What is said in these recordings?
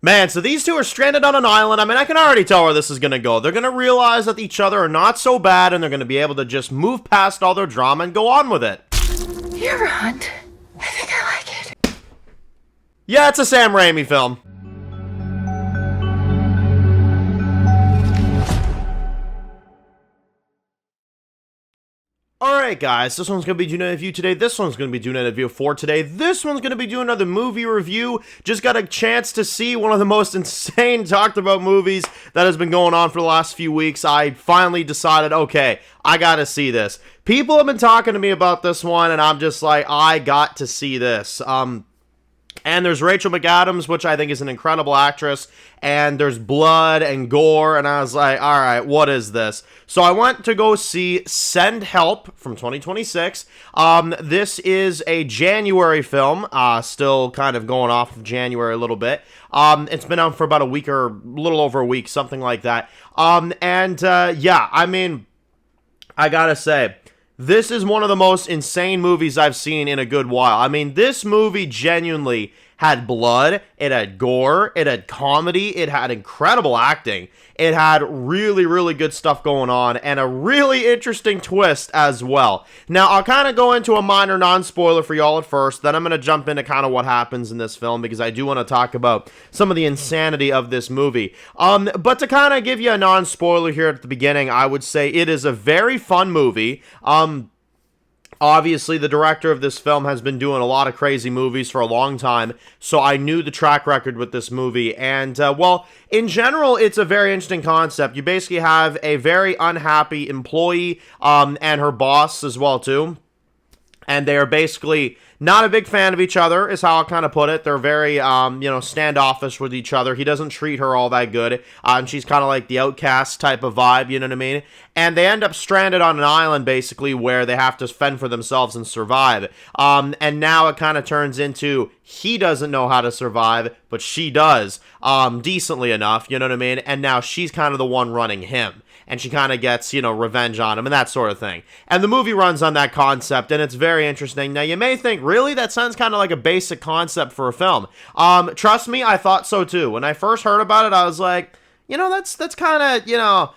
Man, so these two are stranded on an island. I mean, I can already tell where this is going to go. They're going to realize that each other are not so bad, and they're going to be able to just move past all their drama and go on with it. You ever hunt? I think I like it. Yeah, it's a Sam Raimi film. Alright guys, this one's going to be doing a review today, this one's going to be doing a review for today, this one's going to be doing another movie review. Just got a chance to see one of the most insane talked about movies that has been going on for the last few weeks. I finally decided, okay, I gotta see this. People have been talking to me about this one, and I'm just like, I got to see this. And there's Rachel McAdams, which I think is an incredible actress, and there's blood and gore, and I was like, alright, what is this? So I went to go see Send Help from 2026. This is a January film, still kind of going off of January a little bit. It's been out for about a week or a little over a week, something like that. Yeah, I mean, I gotta say, this is one of the most insane movies I've seen in a good while. I mean, this movie genuinely had blood, it had gore, it had comedy, it had incredible acting, it had really, really good stuff going on, and a really interesting twist as well. Now, I'll kind of go into a minor non-spoiler for y'all at first, then I'm going to jump into kind of what happens in this film, because I do want to talk about some of the insanity of this movie. But to kind of give you a non-spoiler here at the beginning, I would say it is a very fun movie. Obviously, the director of this film has been doing a lot of crazy movies for a long time, so I knew the track record with this movie, and, well, in general, it's a very interesting concept. You basically have a very unhappy employee, and her boss as well, too, and they are basically not a big fan of each other, is how I'll kind of put it. They're very, standoffish with each other. He doesn't treat her all that good, and she's kind of like the outcast type of vibe, you know what I mean? And they end up stranded on an island, basically, where they have to fend for themselves and survive. And now it kind of turns into he doesn't know how to survive, but she does, decently enough, you know what I mean? And now she's kind of the one running him. And she kind of gets, revenge on him and that sort of thing. And the movie runs on that concept, and it's very interesting. Now, you may think, really? That sounds kind of like a basic concept for a film. Trust me, I thought so too. When I first heard about it, I was like, that's kind of,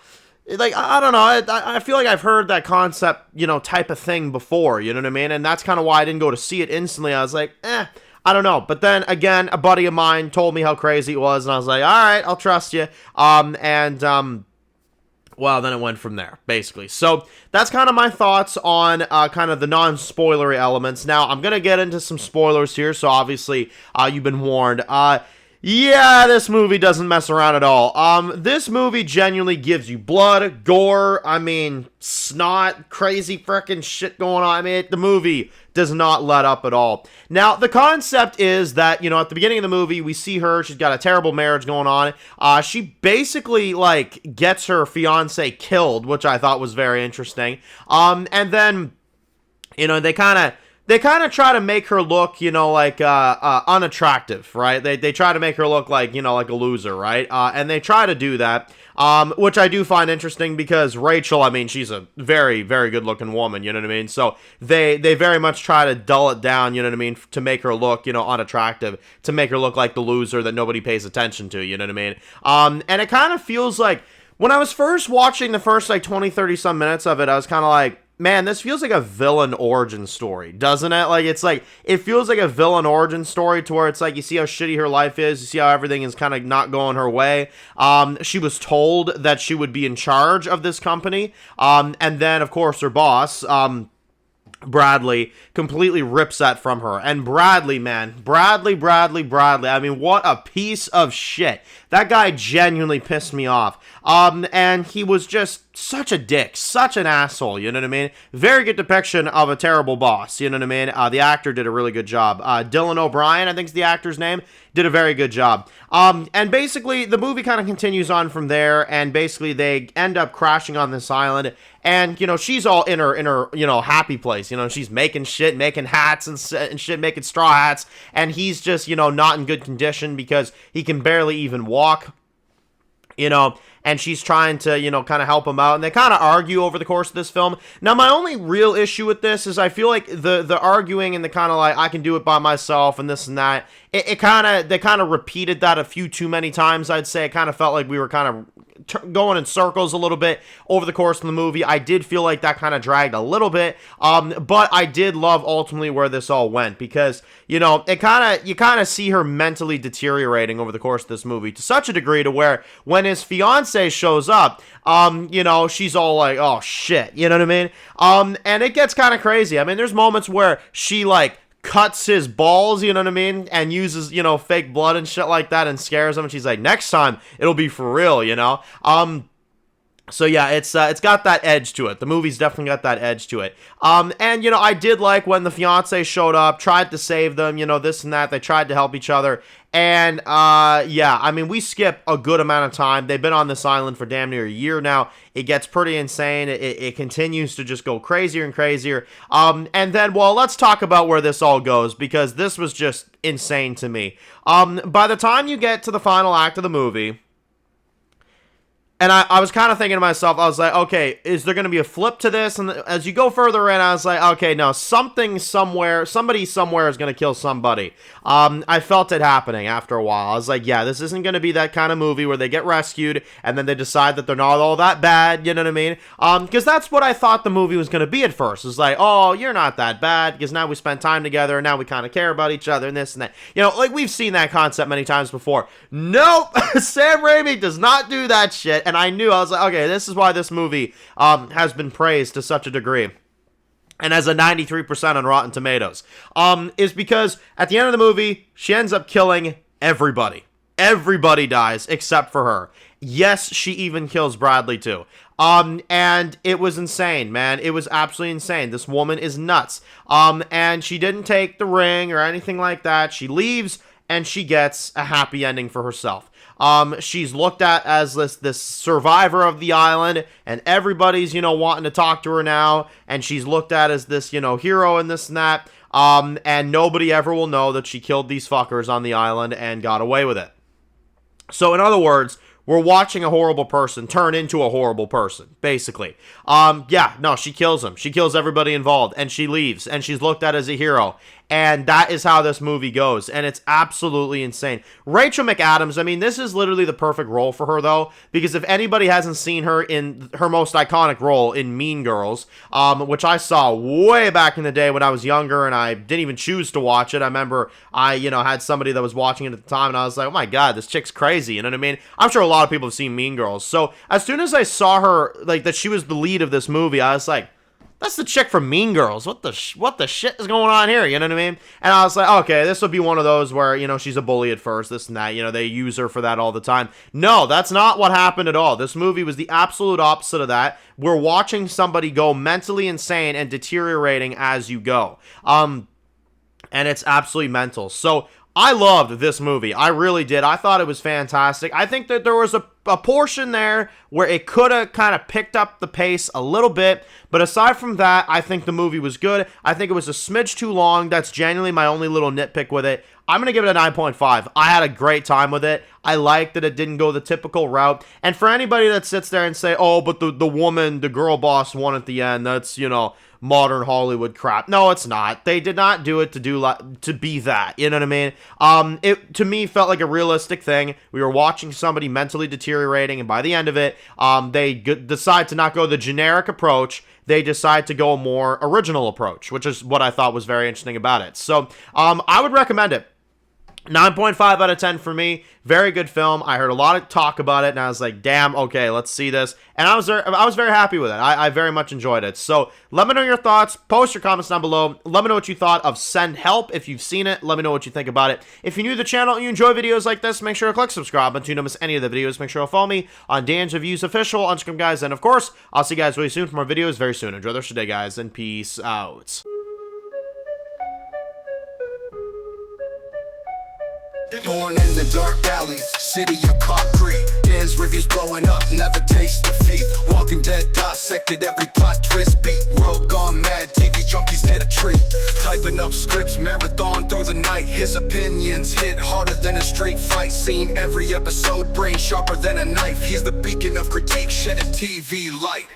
like, I don't know, I feel like I've heard that concept, type of thing before, you know what I mean? And that's kind of why I didn't go to see it instantly. I was like, I don't know. But then, again, a buddy of mine told me how crazy it was, and I was like, alright, I'll trust you. Well, then it went from there, basically. So, that's kind of my thoughts on kind of the non-spoilery elements. Now, I'm going to get into some spoilers here, so obviously, you've been warned. Yeah, this movie doesn't mess around at all. This movie genuinely gives you blood, gore, I mean, snot, crazy freaking shit going on. I mean, the movie does not let up at all. Now, the concept is that, at the beginning of the movie, we see her, she's got a terrible marriage going on. She basically, gets her fiance killed, which I thought was very interesting. And then, they kind of try to make her look, unattractive, right? They try to make her look like, like a loser, right? And they try to do that, which I do find interesting because Rachel, I mean, she's a very, very good-looking woman, you know what I mean? So they very much try to dull it down, you know what I mean, to make her look, unattractive, to make her look like the loser that nobody pays attention to, you know what I mean? And it kind of feels like, when I was first watching the first, 20, 30-some minutes of it, I was kind of like, man, this feels like a villain origin story, doesn't it? It feels like a villain origin story to where it's like, you see how shitty her life is, you see how everything is kind of not going her way. She was told that she would be in charge of this company, and then, of course, her boss, Bradley, completely rips that from her. And Bradley, man, Bradley, I mean, what a piece of shit. That guy genuinely pissed me off. And he was just such a dick, such an asshole, you know what I mean? Very good depiction of a terrible boss, you know what I mean? The actor did a really good job. Dylan O'Brien, I think is the actor's name, did a very good job. And basically, the movie kind of continues on from there, and basically they end up crashing on this island, and, she's all in her, happy place, she's making shit, making hats and shit, making straw hats, and he's just, not in good condition because he can barely even walk. you know, and she's trying to, you know, kind of help him out, and they kind of argue over the course of this film. Now, my only real issue with this is I feel like the arguing and the kind of like, I can do it by myself and this and that, they kind of repeated that a few too many times, I'd say. It kind of felt like we were kind of going in circles a little bit over the course of the movie. I did feel like that kind of dragged a little bit, but I did love ultimately where this all went, because, you know, you kind of see her mentally deteriorating over the course of this movie to such a degree to where when his fiance shows up, you know, she's all like, oh shit, you know what I mean? And it gets kind of crazy. I mean, there's moments where she like cuts his balls, you know what I mean, and uses, you know, fake blood and shit like that and scares him, and she's like, next time it'll be for real, you know. So yeah, it's got that edge to it. The movie's definitely got that edge to it. And you know, I did like when the fiance showed up, tried to save them, you know, this and that. They tried to help each other. And yeah, I mean, we skip a good amount of time. They've been on this island for damn near a year now. It gets pretty insane. It continues to just go crazier and crazier. And then, well, let's talk about where this all goes, because this was just insane to me. By the time you get to the final act of the movie, and I was kind of thinking to myself, I was like, okay, is there going to be a flip to this? And as you go further in, I was like, okay, no, somebody somewhere is going to kill somebody. I felt it happening after a while. I was like, yeah, this isn't going to be that kind of movie where they get rescued and then they decide that they're not all that bad, you know what I mean? Because that's what I thought the movie was going to be at first. It was like, oh, you're not that bad, because now we spent time together and now we kind of care about each other and this and that. You know, like we've seen that concept many times before. Nope, Sam Raimi does not do that shit. And I was like, okay, this is why this movie has been praised to such a degree and has a 93% on Rotten Tomatoes, is because at the end of the movie, she ends up killing everybody. Everybody dies except for her. Yes, she even kills Bradley too. And it was insane, man. It was absolutely insane. This woman is nuts. And she didn't take the ring or anything like that. She leaves and she gets a happy ending for herself. She's looked at as this survivor of the island, and everybody's, you know, wanting to talk to her now, and she's looked at as this, you know, hero and this and that, and nobody ever will know that she killed these fuckers on the island and got away with it. So, in other words, we're watching a horrible person turn into a horrible person, basically. Yeah, no, she kills him. She kills everybody involved, and she leaves, and she's looked at as a hero. And that is how this movie goes, and it's absolutely insane. Rachel McAdams, I mean, this is literally the perfect role for her, though, because if anybody hasn't seen her in her most iconic role in Mean Girls, which I saw way back in the day when I was younger, and I didn't even choose to watch it. I remember I, you know, had somebody that was watching it at the time, and I was like, oh my god, this chick's crazy, you know what I mean? I'm sure a lot of people have seen Mean Girls, so as soon as I saw her, like, that she was the lead of this movie, I was like, that's the chick from Mean Girls. What the shit is going on here? You know what I mean? And I was like, okay, this will be one of those where, you know, she's a bully at first, this and that. You know, they use her for that all the time. No, that's not what happened at all. This movie was the absolute opposite of that. We're watching somebody go mentally insane and deteriorating as you go. And it's absolutely mental. So I loved this movie. I really did. I thought it was fantastic. I think that there was a portion there where it could have kind of picked up the pace a little bit, but aside from that, I think the movie was good. I think it was a smidge too long. That's genuinely my only little nitpick with it. I'm going to give it a 9.5. I had a great time with it. I liked that it didn't go the typical route. And for anybody that sits there and say, oh, but the woman, the girl boss won at the end, that's, you know, modern Hollywood crap. No, it's not. They did not do it to be that. You know what I mean? It, to me, felt like a realistic thing. We were watching somebody mentally deteriorating, and by the end of it, they decide to not go the generic approach. They decide to go a more original approach, which is what I thought was very interesting about it. So, I would recommend it. 9.5 out of 10 for me. Very good film. I heard a lot of talk about it, and I was like, damn, okay, let's see this. And I was very happy with it. I very much enjoyed it. So let me know your thoughts. Post your comments down below. Let me know what you thought of Send Help. If you've seen it, let me know what you think about it. If you're new to the channel and you enjoy videos like this, make sure to click subscribe button so you don't miss any of the videos. Make sure to follow me on Dan's Reviews Official on Instagram, guys. And of course, I'll see you guys really soon for more videos very soon. Enjoy the rest of the day, guys, and peace out. Born in the dark alleys, city of concrete. Dan's reviews blowing up, never taste defeat. Walking Dead dissected every plot twist beat. World gone mad, TV junkies hit a treat. Typing up scripts, marathon through the night. His opinions hit harder than a street fight scene. Every episode, brain sharper than a knife. He's the beacon of critique, shedding TV light.